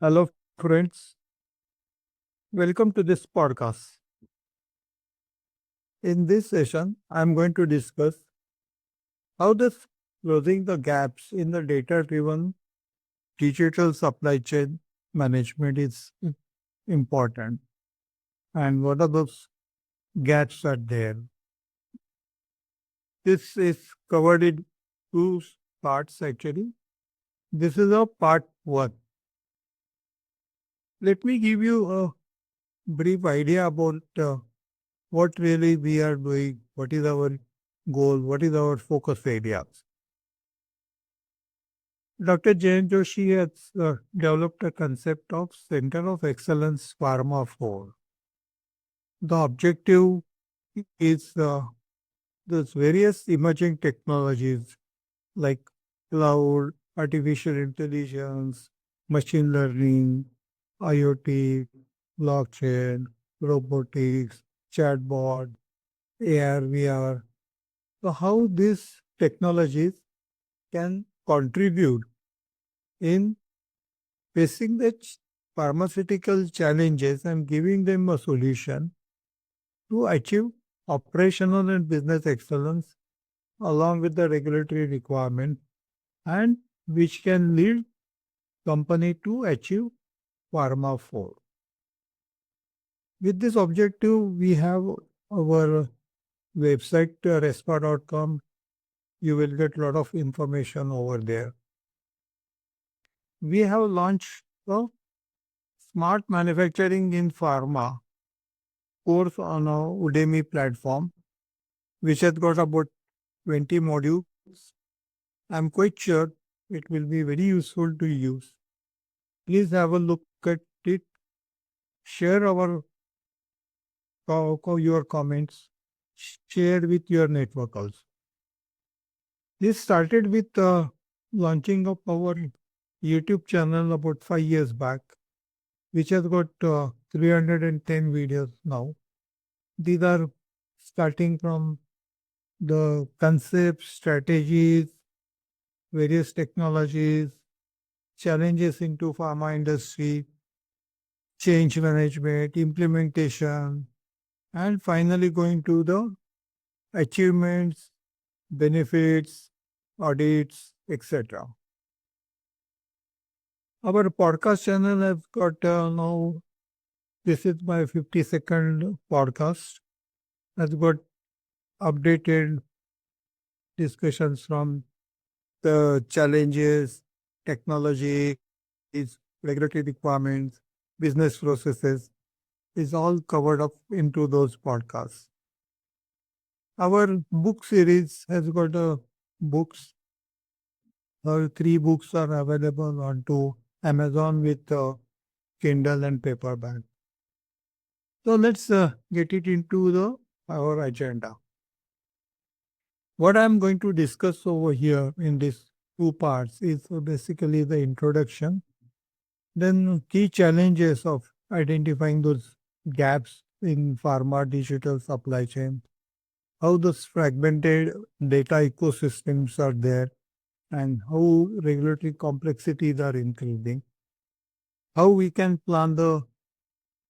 Hello, friends. Welcome to this podcast. In this session, I'm going to discuss how does closing the gaps in the data-driven digital supply chain management is important, and what are those gaps are there. This is covered in two parts actually. This is a part one. Let me give you a brief idea about what really we are doing, what is our goal, what is our focus areas. Dr. Jain Joshi has developed a concept of Center of Excellence Pharma 4. The objective is those various emerging technologies like cloud, artificial intelligence, machine learning, IoT, blockchain, robotics, chatbot, AR, VR. So, how these technologies can contribute in facing the pharmaceutical challenges and giving them a solution to achieve operational and business excellence along with the regulatory requirement and which can lead company to achieve pharma 4. With this objective, we have our website respa.com. You will get a lot of information over there. We have launched a smart manufacturing in pharma course on a Udemy platform, which has got about 20 modules. I'm quite sure it will be very useful to use. Please have a look at it. Share your comments. Share with your network also. This started with launching of our YouTube channel about 5 years back, which has got 310 videos now. These are starting from the concepts, strategies, various technologies, challenges into pharma industry, change management, implementation, and finally going to the achievements, benefits, audits, etc. Our podcast channel has got now, this is my 50-second podcast, has got updated discussions from the challenges, technology, regulatory requirements, business processes is all covered up into those podcasts. Our book series has got books. Our 3 books are available onto Amazon with Kindle and paperback. So let's get it into our agenda. What I'm going to discuss over here in these 2 parts is basically the introduction, then key challenges of identifying those gaps in pharma digital supply chain, how those fragmented data ecosystems are there, and how regulatory complexities are increasing, how we can plan the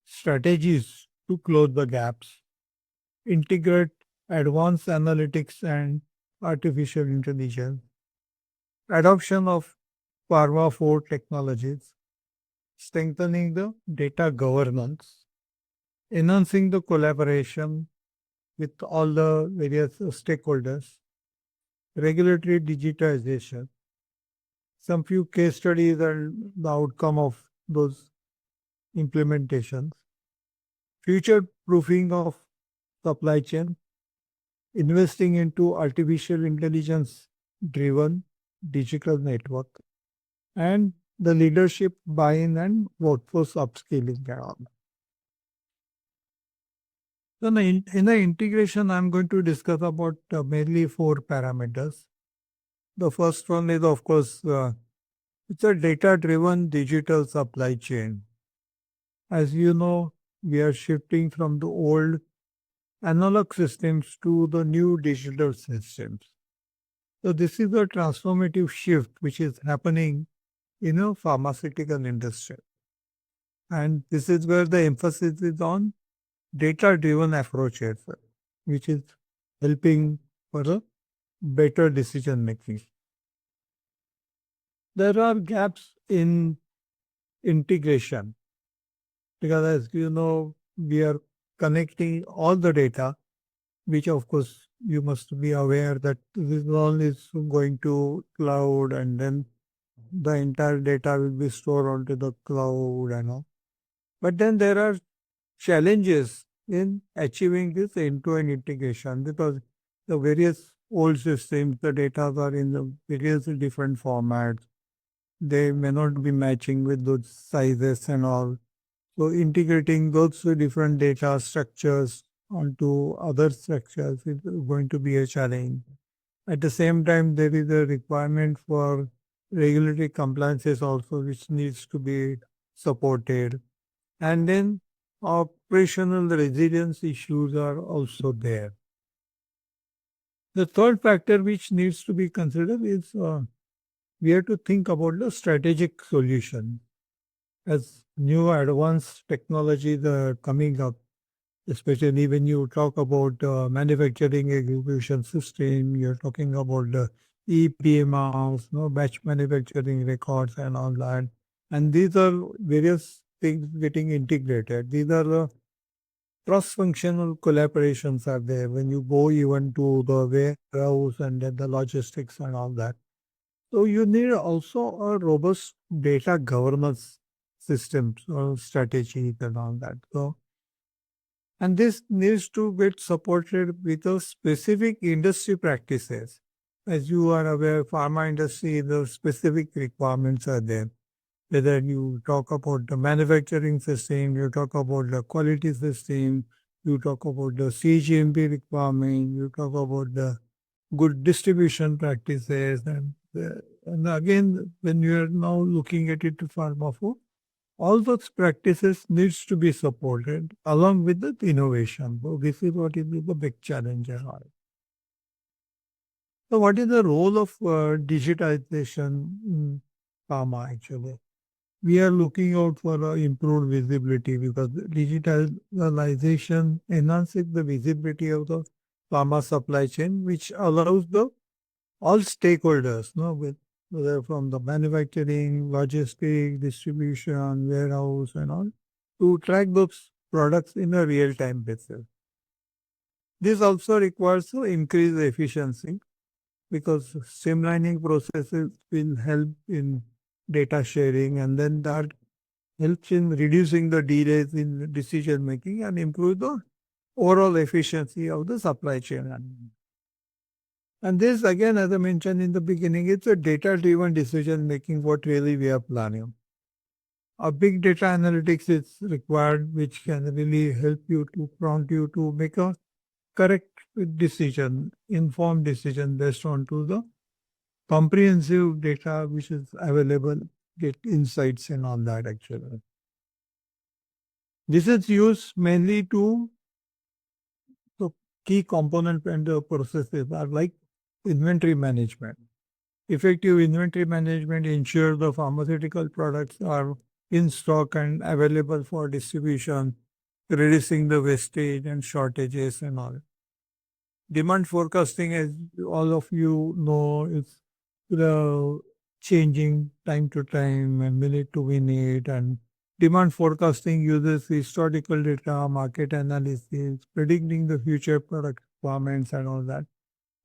strategies to close the gaps, integrate advanced analytics and artificial intelligence, adoption of Pharma 4 technologies, strengthening the data governance, enhancing the collaboration with all the various stakeholders, regulatory digitization, some few case studies and the outcome of those implementations, future proofing of supply chain, investing into artificial intelligence driven digital network, and the leadership buy-in and workforce upskilling and all. So in the integration, I'm going to discuss about mainly 4 parameters. The first one is, of course, it's a data-driven digital supply chain. As you know, we are shifting from the old analog systems to the new digital systems. So this is a transformative shift which is happening in a pharmaceutical industry. And this is where the emphasis is on data-driven approaches, which is helping for a better decision making. There are gaps in integration because, as you know, we are connecting all the data, which of course you must be aware that this all is going to cloud, and then the entire data will be stored onto the cloud and all. But then there are challenges in achieving this end-to-end integration because the various old systems, the data are in the various different formats. They may not be matching with those sizes and all. So integrating those different data structures onto other structures is going to be a challenge. At the same time, there is a requirement for regulatory compliances also, which needs to be supported. And then operational resilience issues are also there. The third factor which needs to be considered is we have to think about the strategic solution. As new advanced technologies are coming up, especially when you talk about manufacturing execution system, you're talking about the EPMRs, no, batch manufacturing records and all that. And these are various things getting integrated. These are the cross-functional collaborations are there when you go even to the warehouse and then the logistics and all that. So you need also a robust data governance systems or strategy and all that. So and this needs to get supported with a specific industry practices. As you are aware, pharma industry, the specific requirements are there. Whether you talk about the manufacturing system, you talk about the quality system, you talk about the CGMP requirement, you talk about the good distribution practices, and again, when you are now looking at it to pharma food, all those practices needs to be supported along with the innovation. So this is what is the big challenge ahead. So what is the role of digitization in pharma actually? We are looking out for improved visibility because digitalization enhances the visibility of the pharma supply chain, which allows the all stakeholders, no, with whether from the manufacturing, logistics, distribution, warehouse, and all, to track those products in a real-time basis. This also requires to increase efficiency because streamlining processes will help in data sharing, and then that helps in reducing the delays in decision making and improve the overall efficiency of the supply chain. And this, again, as I mentioned in the beginning, it's a data driven decision making, what really we are planning. A big data analytics is required, which can really help you to prompt you to make a correct decision, informed decision based on to the comprehensive data which is available, get insights and all that actually. This is used mainly to the key component and the processes are like inventory management. Effective inventory management ensures the pharmaceutical products are in stock and available for distribution, reducing the wastage and shortages and all. Demand forecasting, as all of you know, is the changing time to time and minute to minute. And demand forecasting uses historical data, market analysis, predicting the future product requirements and all that.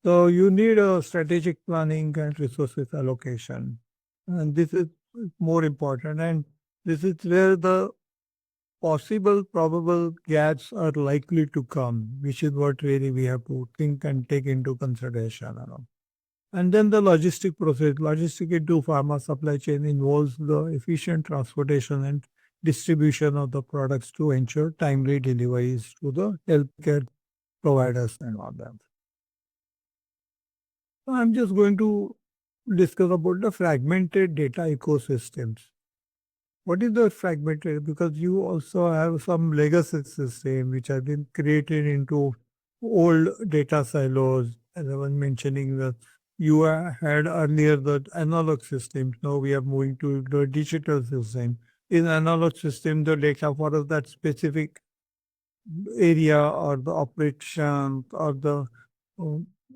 So you need a strategic planning and resources allocation. And this is more important. And this is where the possible probable gaps are likely to come, which is what really we have to think and take into consideration. And then the logistic process, logistic into pharma supply chain involves the efficient transportation and distribution of the products to ensure timely deliveries to the healthcare providers and all that. I'm just going to discuss about the fragmented data ecosystems. What is the fragmented? Because you also have some legacy system which have been created into old data silos. As I was mentioning that you had earlier the analog systems. Now we are moving to the digital system. in analog system, the data for that specific area or the operation or the uh,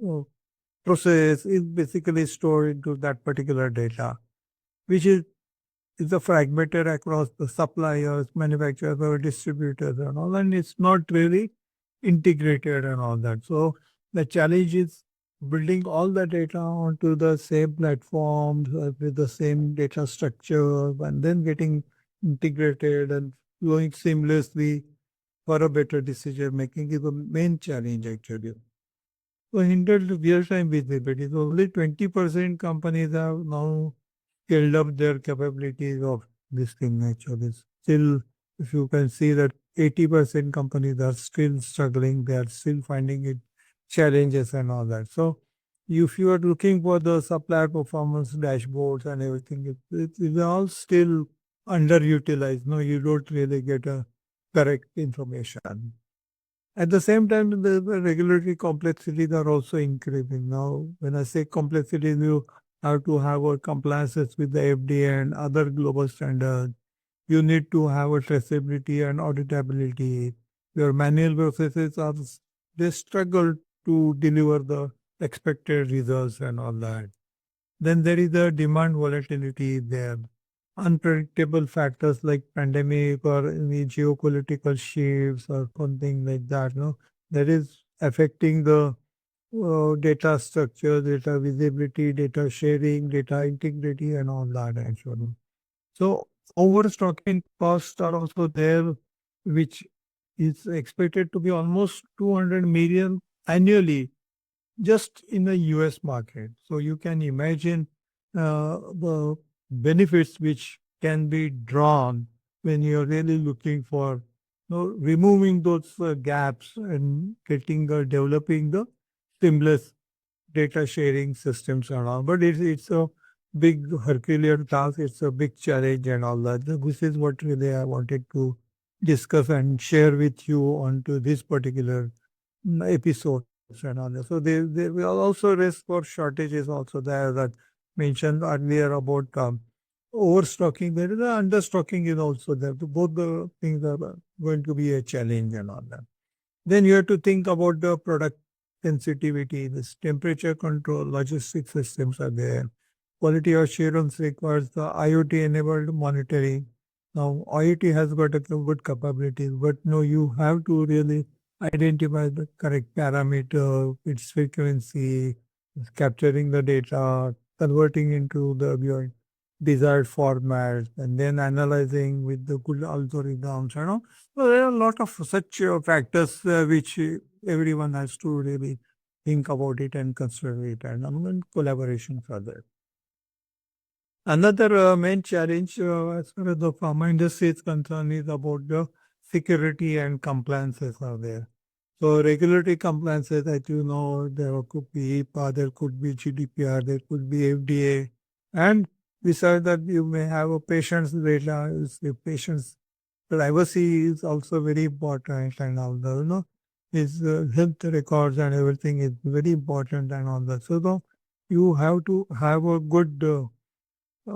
uh, process is basically stored into that particular data, which is a fragmented across the suppliers, manufacturers, or distributors and all, and it's not really integrated and all that. So the challenge is building all the data onto the same platforms with the same data structure and then getting integrated and flowing seamlessly for a better decision making is the main challenge actually. So hindered real-time visibility. So only 20% companies have now scaled up their capabilities of this thing actually. Still, if you can see that 80% companies are still struggling, they are still finding it challenges and all that. So if you are looking for the supplier performance dashboards and everything, it's all still underutilized. No, you don't really get a correct information. At the same time, the regulatory complexities are also increasing. Now, when I say complexities, you have to have a compliances with the FDA and other global standards. You need to have a traceability and auditability. Your manual processes are they struggle to deliver the expected results and all that. Then there is a demand volatility there. Unpredictable factors like pandemic or any geopolitical shifts or something like that, no, that is affecting the data structure, data visibility, data sharing, data integrity, and all that actually. So overstocking costs are also there, which is expected to be almost 200 million annually just in the US market. So you can imagine the benefits which can be drawn when you're really looking for removing those gaps and getting developing the seamless data sharing systems and all. But it's a big Herculean task. It's a big challenge and all that. This is what really I wanted to discuss and share with you onto this particular episodes and all that. So they will also risk for shortages also there that mentioned earlier about overstocking. There is a understocking is also there. So both the things are going to be a challenge and all that. Then you have to think about the product sensitivity, this temperature control, logistic systems are there. Quality assurance requires the IoT enabled monitoring. Now, IoT has got a good capabilities, but no, you have to really identify the correct parameter, its frequency, capturing the data, converting into the your desired format, and then analyzing with the good algorithms. So there are a lot of such factors which everyone has to really think about it and consider it, and collaboration further. Another main challenge as far as the pharma industry is concerned is about the security and compliances are there. So regulatory compliances, as you know, there could be HIPAA, there could be GDPR, there could be FDA, and besides that, you may have a patient's data. The patient's privacy is also very important, and all the his health records and everything is very important, and all that. So you have to have a good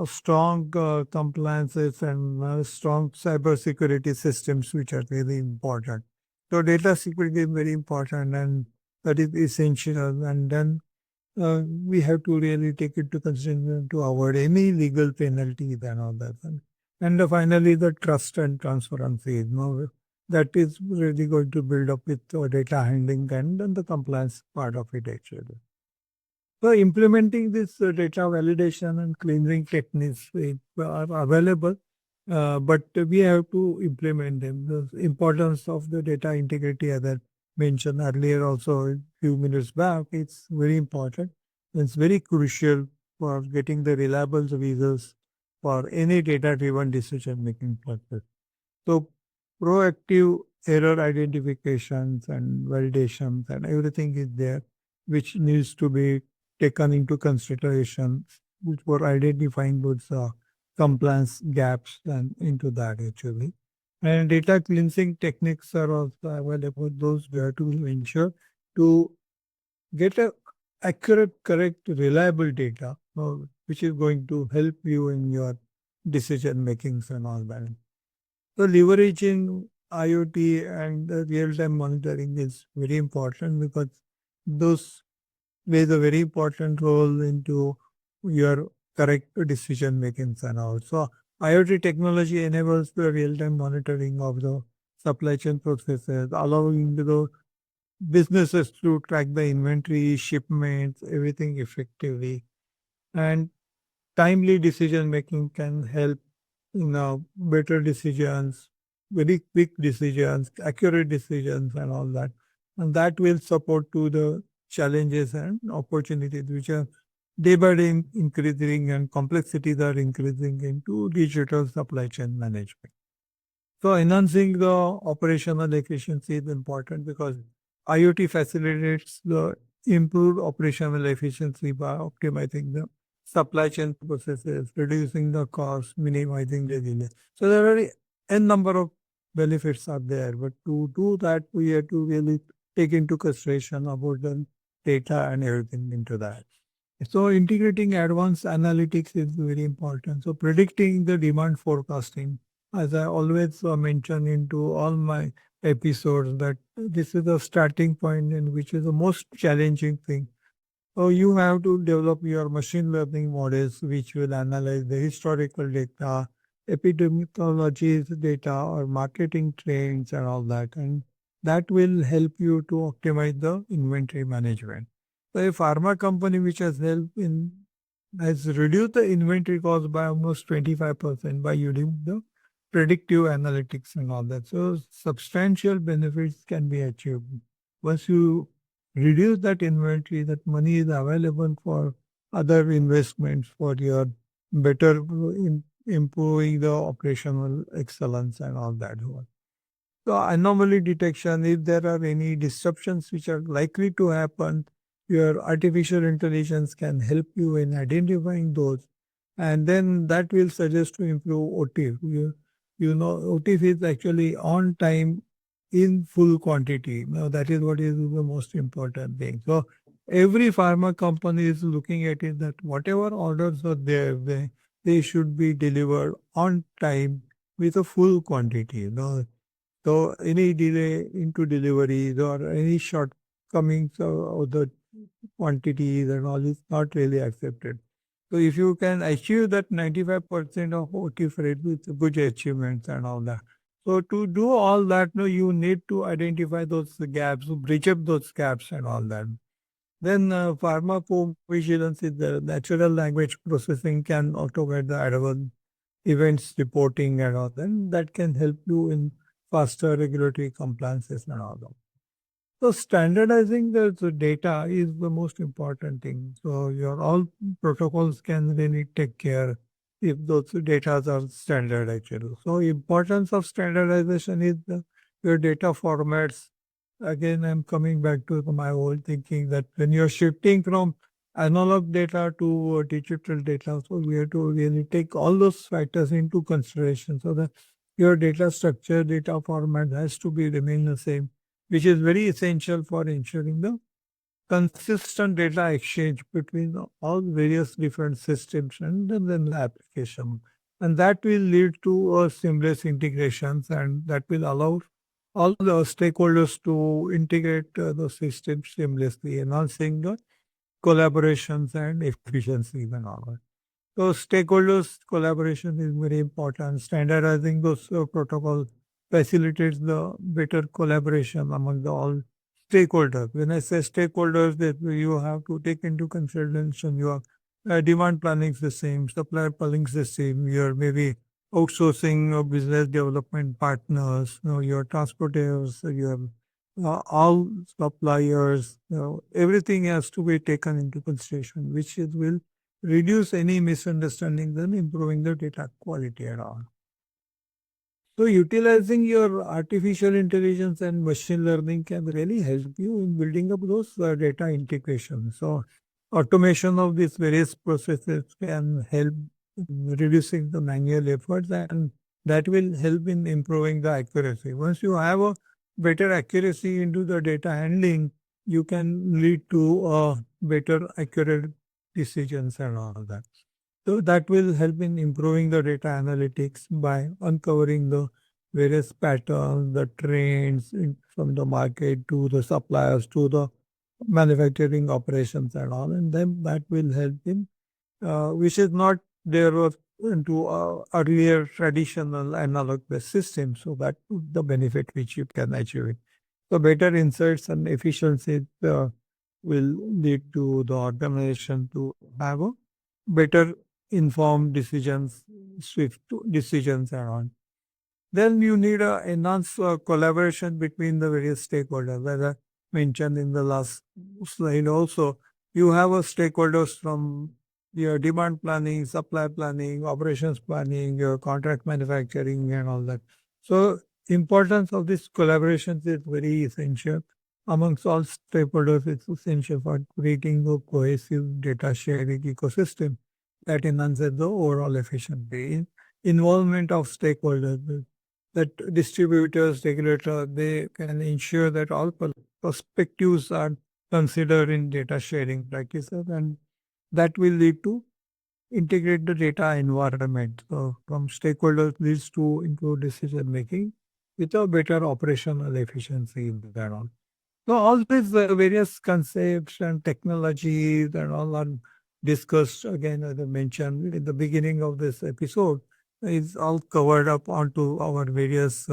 strong compliances and strong cyber security systems, which are really important. So data security is very important, and that is essential. And then we have to really take it to consideration to avoid any legal penalties and all that. And finally, the trust and transparency. That is really going to build up with data handling and then the compliance part of it actually. So implementing this data validation and cleansing techniques are available, but we have to implement them. The importance of the data integrity, as I mentioned earlier, also a few minutes back, it's very important. It's very crucial for getting the reliable results for any data-driven decision-making process. So proactive error identifications and validations and everything is there, which needs to be taken into consideration for identifying those compliance gaps and into that actually. And data cleansing techniques are also available. Those we have to ensure to get a accurate, correct, reliable data, which is going to help you in your decision makings and all that. So leveraging IoT and the real-time monitoring is very important because those plays a very important role into your correct decision makings and all. So IoT technology enables the real-time monitoring of the supply chain processes, allowing the businesses to track the inventory, shipments, everything effectively. And timely decision making can help better decisions, very quick decisions, accurate decisions, and all that. And that will support to the challenges and opportunities which are day by day increasing and complexities are increasing into digital supply chain management. So enhancing the operational efficiency is important because IoT facilitates the improved operational efficiency by optimizing the supply chain processes, reducing the cost, minimizing the delay. So there are n number of benefits are there, but to do that, we have to really take into consideration about the data and everything into that. So integrating advanced analytics is very important. So predicting the demand forecasting, as I always mention into all my episodes, that this is the starting point and which is the most challenging thing. So you have to develop your machine learning models which will analyze the historical data, epidemiology data or marketing trends and all that. And that will help you to optimize the inventory management. So a pharma company which has reduced the inventory cost by almost 25% by using the predictive analytics and all that. So substantial benefits can be achieved. Once you reduce that inventory, that money is available for other investments for your better improving the operational excellence and all that. So anomaly detection, if there are any disruptions which are likely to happen, your artificial intelligence can help you in identifying those. And then that will suggest to improve OTIF. OTIF is actually on time in full quantity. Now that is what is the most important thing. So every pharma company is looking at it that whatever orders are there, they should be delivered on time with a full quantity. So any delay into deliveries or any shortcomings of the quantities and all is not really accepted. So if you can achieve that 95% of OT rate with good achievements and all that. So to do all that, no, you need to identify those gaps, bridge up those gaps and all that. Then pharmacovigilance is the natural language processing can automate the advanced events reporting and all. Then that can help you in faster regulatory compliances and all that. So standardizing the data is the most important thing. So your all protocols can really take care if those data are standard actually. So importance of standardization is your data formats. Again, I'm coming back to my old thinking that when you're shifting from analog data to digital data, so we have to really take all those factors into consideration so that your data structure, data format has to be remain the same, which is very essential for ensuring the consistent data exchange between all various different systems and then the application. And that will lead to seamless integrations and that will allow all the stakeholders to integrate the systems seamlessly, enhancing the collaborations and efficiency and all that. So stakeholders collaboration is very important. Standardizing those protocols facilitates the better collaboration among the all stakeholders. When I say stakeholders, that you have to take into consideration your demand planning is the same, supplier planning is the same, your maybe outsourcing or business development partners, your transporters, your all suppliers, everything has to be taken into consideration, which it will reduce any misunderstandings and improving the data quality and all. So utilizing your artificial intelligence and machine learning can really help you in building up those data integration. So automation of these various processes can help in reducing the manual efforts and that will help in improving the accuracy. Once you have a better accuracy into the data handling, you can lead to better accurate decisions and all that. So that will help in improving the data analytics by uncovering the various patterns, the trends from the market to the suppliers to the manufacturing operations and all. And then that will help in, which is not there was into earlier traditional analog based system. So that the benefit which you can achieve. So better insights and efficiency will lead to the organization to have a better informed decisions, swift decisions and on. Then you need a enhanced collaboration between the various stakeholders, as I mentioned in the last slide also. You have a stakeholders from your demand planning, supply planning, operations planning, your contract manufacturing and all that. So importance of this collaboration is very essential. Amongst all stakeholders, it's essential for creating a cohesive data sharing ecosystem that enhances the overall efficiency. Involvement of stakeholders, that distributors, regulators, they can ensure that all perspectives are considered in data sharing practices, and that will lead to integrate the data environment. So from stakeholders leads to improve decision making with a better operational efficiency in that all. So all these various concepts and technologies and all are discussed again, as I mentioned in the beginning of this episode, is all covered up onto our various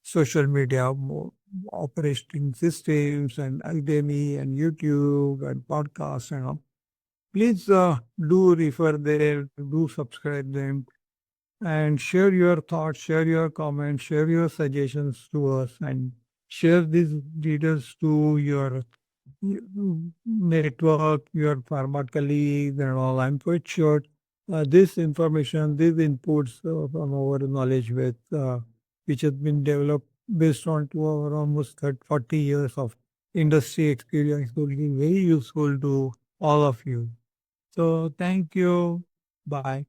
social media operating systems and Udemy and YouTube and podcasts and all. Please do refer there, do subscribe them, and share your thoughts, share your comments, share your suggestions to us, and share these details to your network, your pharma colleagues, and all. I'm quite sure this information, these inputs from our knowledge with which has been developed based on to our almost 30, 40 years of industry experience will be very useful to all of you. So thank you. Bye.